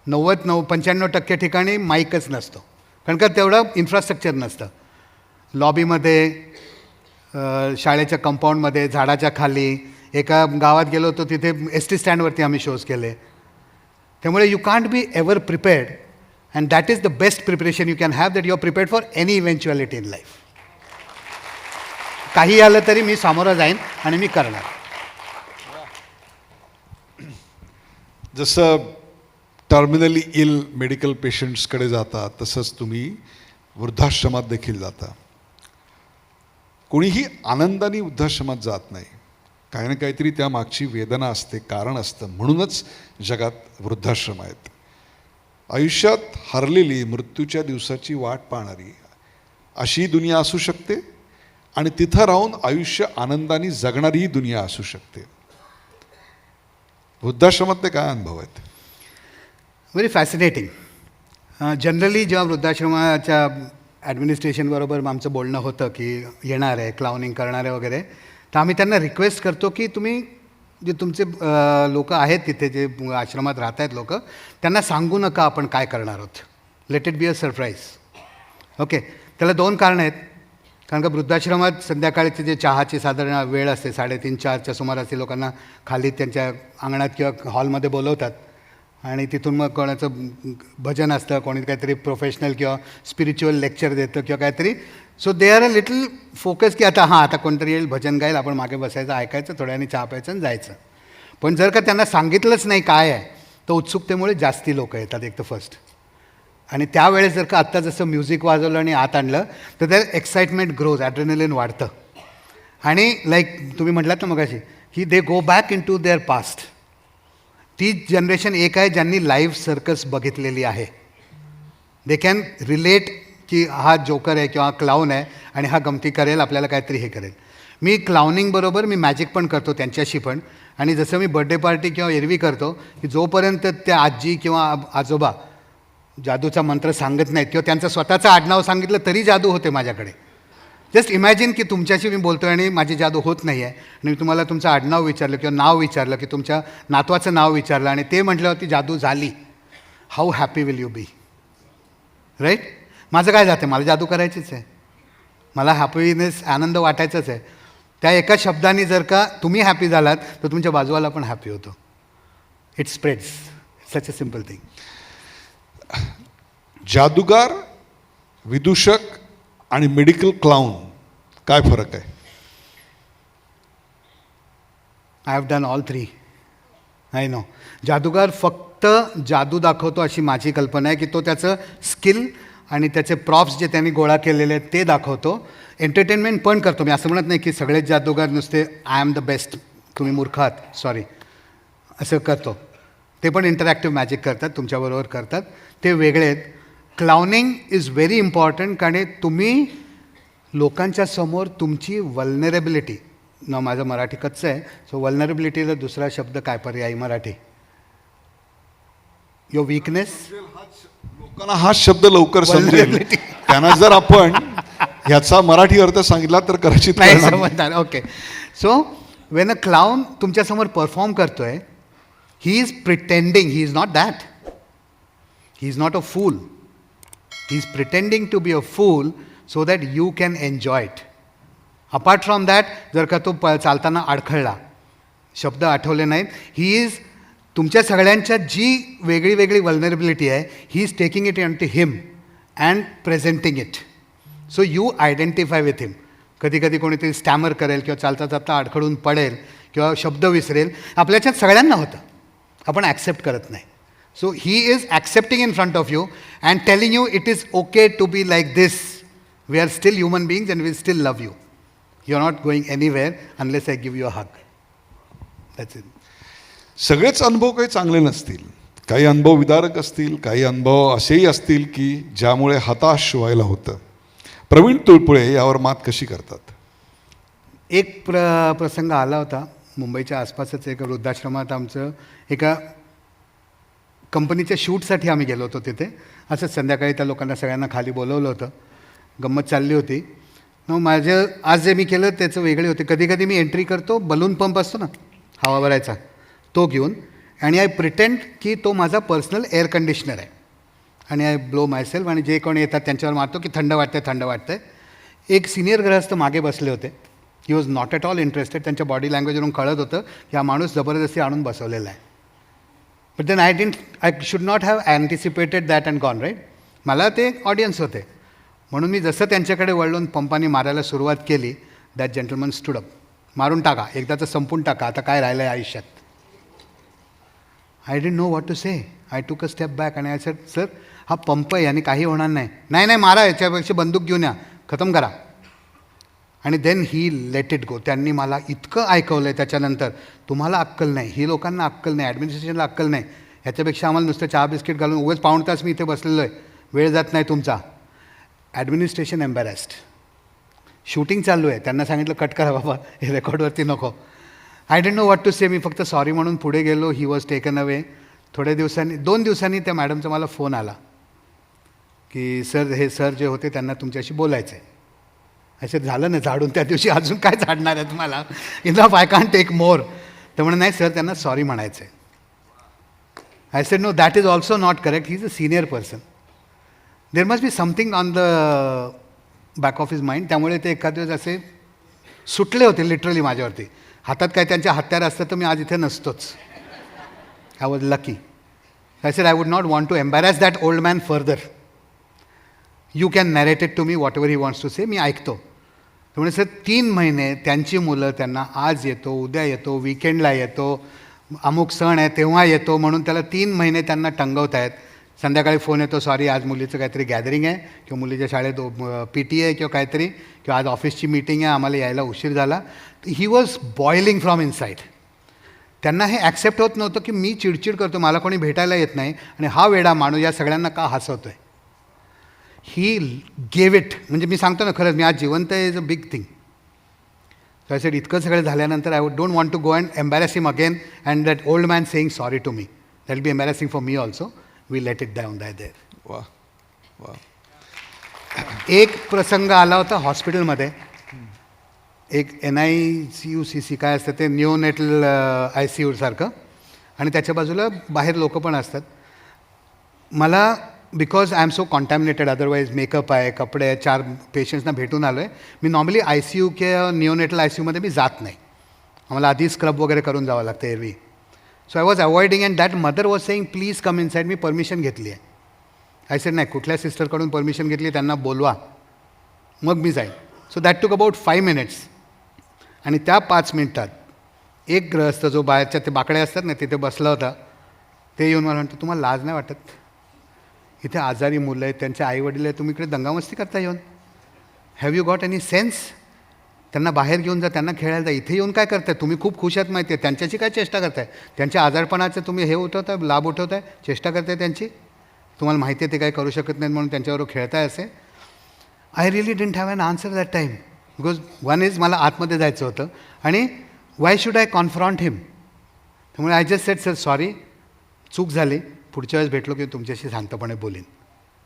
95% ठिकाणी माईकच नसतो, कारण का तेवढं इन्फ्रास्ट्रक्चर नसतं. लॉबीमध्ये, शाळेच्या कंपाऊंडमध्ये, झाडाच्या खाली, एका गावात गेलो होतो तिथे ST स्टँडवरती आम्ही शोज केले. त्यामुळे you can't be ever prepared and that is the best preparation you can have, that you are prepared for any eventuality in life. काही आलं तरी मी सामोरं जाईन आणि मी करणार. जसं टर्मिनली इल मेडिकल पेशंट्सकडे जाता, तसंच तुम्ही वृद्धाश्रमात देखील जाता. कोणीही आनंदाने वृद्धाश्रमात जात नाही, काही ना काहीतरी त्यामागची वेदना असते, कारण असतं. म्हणूनच जगात वृद्धाश्रम आहेत. आयुष्यात हरलेली, मृत्यूच्या दिवसाची वाट पाहणारी अशी दुनिया असू शकते आणि तिथं राहून आयुष्य आनंदाने जगणारी ही दुनिया असू शकते. वृद्धाश्रमातले काय अनुभव आहेत? Very fascinating. जनरली जेव्हा वृद्धाश्रमाच्या ॲडमिनिस्ट्रेशनबरोबर आमचं बोलणं होतं की येणार आहे, क्लाउनिंग करणार आहे वगैरे, तर आम्ही त्यांना रिक्वेस्ट करतो की तुम्ही जे तुमचे लोक आहेत तिथे, जे आश्रमात राहत आहेत लोक, त्यांना सांगू नका आपण काय करणार आहोत. Let it be a surprise. Okay. त्याला 2 कारणं आहेत. कारण का वृद्धाश्रमात संध्याकाळची जे चहाची साधारण वेळ असते, 3:30-4च्या सुमारास लोकांना खाली त्यांच्या अंगणात किंवा हॉलमध्ये बोलवतात आणि तिथून मग कोणाचं भजन असतं, कोणी काहीतरी प्रोफेशनल किंवा स्पिरिच्युअल लेक्चर देतं किंवा काहीतरी. So they are a little focus की आता कोणतरी येईल, भजन गाईल, आपण मागे बसायचं, ऐकायचं, थोड्याने चहा प्यायचं आणि जायचं. पण जर का त्यांना सांगितलंच नाही काय आहे, तर उत्सुकतेमुळे जास्ती लोक येतात, एक तर फर्स्ट. आणि त्यावेळेस जर का आत्ता जसं म्युझिक वाजवलं आणि आत आणलं तर त्या एक्साइटमेंट ग्रोज, ॲड्रेनलिन वाढतं. आणि लाईक तुम्ही म्हटलात ना मगाशी की they go back into their past. ती जनरेशन एक आहे ज्यांनी लाईव्ह सर्कस बघितलेली आहे. दे कॅन रिलेट की हा जोकर आहे किंवा क्लाउन आहे आणि हा गमती करेल, आपल्याला काहीतरी हे करेल. मी क्लाउनिंगबरोबर मी मॅजिक पण करतो त्यांच्याशी पण. आणि जसं मी बर्थडे पार्टी किंवा एरवी करतो की जोपर्यंत त्या आजी किंवा आजोबा जादूचा मंत्र सांगत नाहीत किंवा त्यांचं स्वतःचं आडनाव सांगितलं तरी जादू होते माझ्याकडे. जस्ट इमॅजिन की तुमच्याशी मी बोलतो आणि माझी जादू होत नाही आहे आणि मी तुम्हाला तुमचं आडनाव विचारलं किंवा नाव विचारलं की तुमच्या नातवाचं नाव विचारलं आणि ते म्हटल्यावरती जादू झाली. How happy will you be, right? माझं काय जातं, मला जादू करायचीच आहे, मला हॅपीनेस, आनंद वाटायचाच आहे. त्या एका शब्दाने जर का तुम्ही हॅपी झालात तर तुमच्या बाजूला पण हॅपी होतो. It spreads. Such a simple thing. जादूगार, विदूषक आणि मेडिकल क्लाउन, काय फरक आहे? I have done all 3. I know. जादूगार फक्त जादू दाखवतो अशी माझी कल्पना आहे की तो त्याचं स्किल आणि त्याचे प्रॉप्स जे त्यांनी गोळा केलेले आहेत ते दाखवतो. एंटरटेनमेंट पण करतो. मी असं म्हणत नाही की सगळेच जादूगार नुसते आय एम द बेस्ट, तुम्ही मूर्ख आहात, सॉरी, असं करतो. ते पण इंटरॅक्टिव्ह मॅजिक करतात, तुमच्याबरोबर करतात, ते वेगळे आहेत. क्लाउनिंग इज व्हेरी इम्पॉर्टंट, कारण तुम्ही लोकांच्या समोर तुमची वल्नरेबिलिटी, न माझं मराठी कच्चं आहे, सो वल्नरेबिलिटीला दुसरा शब्द काय पर्यायी मराठी? Your weakness. लोकांना हाच शब्द लवकर समजेल. त्यांना जर आपण ह्याचा मराठी अर्थ सांगितला तर कदाचित नाही समजणार. Okay. So when a clown तुमच्यासमोर परफॉर्म करतोय, he is pretending, he is not that, he is not a fool, he is pretending to be a fool so that you can enjoy it. Apart from that जर का तो चालताना अडखळला, शब्द आठवले नाहीत, he is तुमच्या सगळ्यांच्या जी वेगळी वेगळी वल्नरेबिलिटी आहे, he is taking it in to him and presenting it. So you identify with him. कधी कधी कोणीतरी स्टॅमर करेल किंवा चालता चालता अडखळून पडेल किंवा शब्द विसरेल, आपल्याच्यात सगळ्यांना होतं, आपण ॲक्सेप्ट करत नाही. So he is accepting in front of you and telling you it is okay to be like this. We are still human beings and we still love you. You are not going anywhere unless I give you a hug. That's it. सगळेच अनुभव काही चांगले नसतील, काही अनुभव विदारक असतील, काही अनुभव असेही असतील की ज्यामुळे हताश व्हायला होतं. प्रवीण तुळपुळे यावर मात कशी करतात? एक प्रसंग आला होता मुंबईच्या आसपासच, एका वृद्धाश्रमात आमचं एका कंपनीच्या शूटसाठी आम्ही गेलो होतो तिथे. असंच संध्याकाळी त्या लोकांना सगळ्यांना खाली बोलवलं होतं, गंमत चालली होती. मग माझं आज जे मी केलं त्याचं वेगळे होते. कधी कधी मी एंट्री करतो, बलून पंप असतो ना हवा भरायचा, तो घेऊन, आणि आय प्रिटेंड की तो माझा पर्सनल एअर कंडिशनर आहे, आणि आय ब्लो मायसेल्फ, आणि जे कोणी येतात त्यांच्यावर मारतो की थंड वाटतंय थंड वाटतंय. एक सिनियर गृहस्थ मागे बसले होते. He was not at all interested. त्यांच्या बॉडी लँग्वेजवरून कळत होतं की हा माणूस जबरदस्ती आणून बसवलेला आहे. But then I should not have anticipated that and gone, right. मला ते ऑडियन्स होते, म्हणून मी जसं त्यांच्याकडे वळून पंपाने मारायला सुरुवात केली, दॅट जेंटलमन स्टूड अप. मारून टाका, एकदाचं संपून टाका, आता काय राहिलं आहे आयुष्यात. I didn't know what to say. I took a step back आणि आय सेड, सर हा पंप आहे आणि काही होणार नाही. नाही नाही मारा, याच्यापेक्षा बंदूक घेऊन या, खतम करा. आणि then he let it go. त्यांनी मला इतकं ऐकवलं आहे त्याच्यानंतर, तुम्हाला अक्कल नाही, ही लोकांना अक्कल नाही, ॲडमिनिस्ट्रेशनला अक्कल नाही, ह्याच्यापेक्षा आम्हाला नुसतं चहा बिस्किट घालून उगाच पाऊण तास मी इथे बसलेलो आहे, वेळ जात नाही तुमचा. ॲडमिनिस्ट्रेशन एम्बॅरेस्ड. शूटिंग चालू आहे, त्यांना सांगितलं कट करा बाबा, हे रेकॉर्डवरती नको. I don't know what to say. मी फक्त सॉरी म्हणून पुढे गेलो. He was taken away. थोड्या दिवसांनी, 2 दिवसांनी त्या मॅडमचा मला फोन आला की सर, हे सर जे होते त्यांना तुमच्याशी बोलायचं आहे. असं झालं ना झाडून त्या दिवशी, अजून काय झाडणार आहे तुम्हाला, enough I can't take more. तर म्हणे नाही सर, त्यांना सॉरी म्हणायचं आहे. I said no, that is also not correct. He is a senior person. There must be something on the back of his mind. त्यामुळे ते एखाद दिवस असे सुटले होते लिटरली माझ्यावरती. हातात काय त्यांच्या हत्यार असतं तर मी आज इथे नसतोच. I was lucky. I said I would not want to embarrass that old man further. You can narrate it to me whatever he wants to say. मी ऐकतो. त्यामुळे सर 3 महिने त्यांची मुलं त्यांना आज येतो, उद्या येतो, विकेंडला येतो, अमुक सण आहे तेव्हा येतो, म्हणून त्याला 3 महिने त्यांना टंगवत आहेत. संध्याकाळी फोन येतो, सॉरी आज मुलीचं काहीतरी गॅदरिंग आहे किंवा मुलीच्या शाळेत PT आहे किंवा काहीतरी, किंवा आज ऑफिसची मीटिंग आहे, आम्हाला यायला उशीर झाला. He was boiling from inside. त्यांना हे ॲक्सेप्ट होत नव्हतं की मी चिडचिड करतो, मला कोणी भेटायला येत नाही, आणि हा वेडा माणूस या सगळ्यांना का हसवतो आहे. He gave it. म्हणजे मी सांगतो ना, खरंच मी आज जिवंत आहे, is a big thing. So I said, इतकं सगळं झाल्यानंतर I don't want to go and embarrass him again and that old man saying sorry to me. That will be embarrassing for me also. We let it down there. वा वा. एक प्रसंग आला होता हॉस्पिटलमध्ये. एक NICU काय असतं ते, न्यूनेटल ICU सारखं, आणि त्याच्या बाजूला बाहेर लोक पण असतात. मला because I am so contaminated, otherwise makeup आहे, कपडे आहे, 4 पेशंट्सना भेटून आलो आहे. मी नॉर्मली ICU किंवा न्यूनेटल ICUमध्ये मी जात नाही. आम्हाला आधी स्क्रब वगैरे करून जावं लागतं एरवी. So I was avoiding, and that mother was saying please come inside. Me permission घेतली आहे. आय सेड नाही, कुठल्या सिस्टरकडून परमिशन घेतली, त्यांना बोलवा, मग मी जाईन. सो दॅट टूक अबाउट 5 मिनिट्स. आणि त्या 5 मिनिटात एक गृहस्थ जो बाहेरच्या ते बाकडे असतात ना तिथे बसला होता, ते येऊन मला म्हणतो, तुम्हाला लाज नाही वाटत? इथे आजारी मुलं आहेत, त्यांचे आईवडील आहेत, तुम्ही इकडे दंगामस्ती करता येऊन? Have you got any sense? त्यांना बाहेर घेऊन जा, त्यांना खेळायला जा, इथे येऊन काय करताय? तुम्ही खूप खुश आहात माहिती आहे, त्यांच्याशी काय चेष्टा करताय? त्यांच्या आजारपणाचं तुम्ही हे उठवताय, लाभ उठवताय, चेष्टा करताय त्यांची. तुम्हाला माहिती आहे ते काही करू शकत नाहीत म्हणून त्यांच्याबरोबर खेळताय असे. I really didn't have an answer that time. Because one is मला आतमध्ये जायचं होतं, आणि why should I confront him. त्यामुळे I just said, sir sorry, चूक झाली, पुढच्या वेळेस भेटलो की तुमच्याशी शांतपणे बोलेन.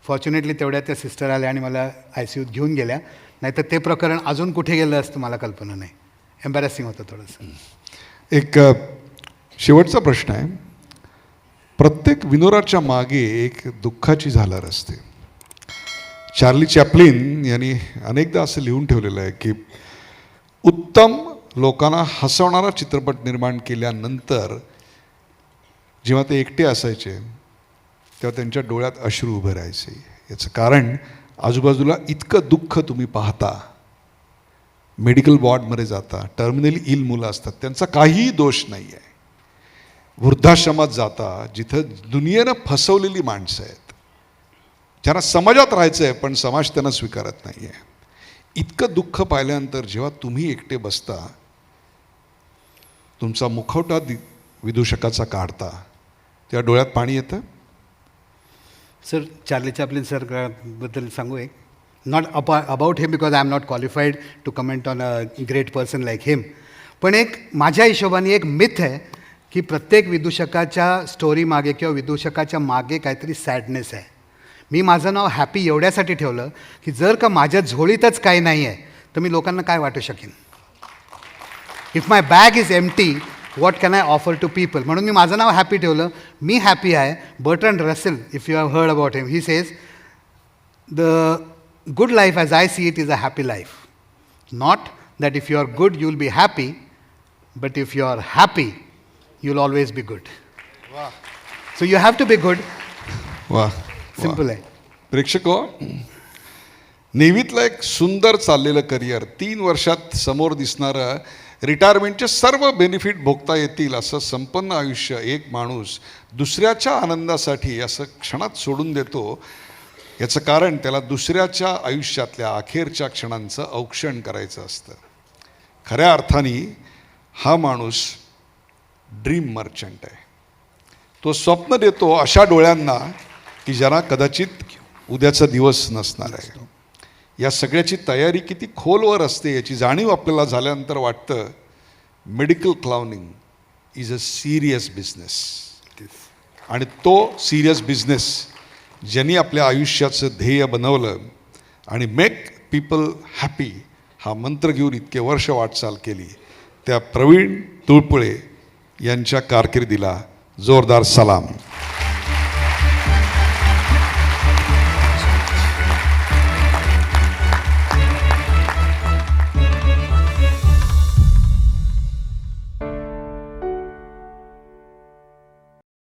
फॉर्च्युनेटली तेवढ्या त्या सिस्टर आल्या आणि मला ICUत घेऊन गेल्या. नाहीतर ते प्रकरण अजून कुठे गेलं असतं मला कल्पना नाही. एम्बॅरॅसिंग होतं थोडंसं. एक शेवटचा प्रश्न आहे. प्रत्येक विनोदाच्या मागे एक दुःखाची झालर असते. चार्ली चॅप्लिन यांनी अनेकदा असं लिहून ठेवलेलं आहे की उत्तम लोकांना हसवणारा चित्रपट निर्माण केल्यानंतर जेव्हा ते एकटे असायचे तेव्हा त्यांच्या डोळ्यात अश्रू उभे राहायचे. याचं कारण आजूबाजूला इतकं दुःख तुम्ही पाहता, मेडिकल वॉर्डमध्ये जाता, टर्मिनली इल मुलं असतात, त्यांचा काहीही दोष नाही आहे. वृद्धाश्रमात जाता जिथं दुनियेनं फसवलेली माणसं आहेत, ज्यांना समाजात राहायचं आहे पण समाज त्यांना स्वीकारत नाही आहे. इतकं दुःख पाहिल्यानंतर जेव्हा तुम्ही एकटे बसता, तुमचा मुखवटा विदूषकाचा काढता, तेव्हा डोळ्यात पाणी येतं. सर, चार्ली चॅप्लिन सर बद्दल सांगू एक, not about him because I am not qualified to comment on a great person like him, पण एक माझ्या हिशोबाने एक मिथ आहे की प्रत्येक विदूषकाच्या स्टोरी मागे किंवा विदूषकाच्या मागे काहीतरी सॅडनेस आहे. मी माझं नाव हॅपी एवढ्यासाठी ठेवलं की जर का माझ्या झोळीतच काही नाही आहे तर मी लोकांना काय वाटू शकेन. If my bag is empty what can I offer to people, म्हणून मी माझं नाव हॅपी ठेवलं. मी हॅपी आहे. Bertrand Russell, if you have heard about him, he says the good life as I see it is a happy life. Not that if you are good you will be happy, but if you are happy you will always be good. So you have to be good. वा, simple आहे. प्रेक्षक, नेव्हीतलं एक सुंदर चाललेलं career, 3 वर्षात समोर दिसणारं रिटायरमेंटचे सर्व benefit भोगता येतील असं संपन्न आयुष्य एक माणूस दुसऱ्याच्या आनंदासाठी असं क्षणात सोडून देतो. याचं कारण त्याला दुसऱ्याच्या आयुष्यातल्या अखेरच्या क्षणांचं औक्षण करायचं असतं. खऱ्या अर्थाने हा माणूस ड्रीम मर्चंट आहे. तो स्वप्न देतो अशा डोळ्यांना की ज्यांना कदाचित उद्याचा दिवस नसणार आहे. या सगळ्याची तयारी किती खोलवर असते याची जाणीव आपल्याला झाल्यानंतर वाटतं medical clowning is a serious business. आणि तो सिरियस बिझनेस ज्यांनी आपल्या आयुष्याचं ध्येय बनवलं आणि मेक पीपल हॅपी हा मंत्र घेऊन इतके वर्ष वाटचाल केली, त्या प्रवीण तुळपुळे यांच्या कारकिर्दीला जोरदार सलाम.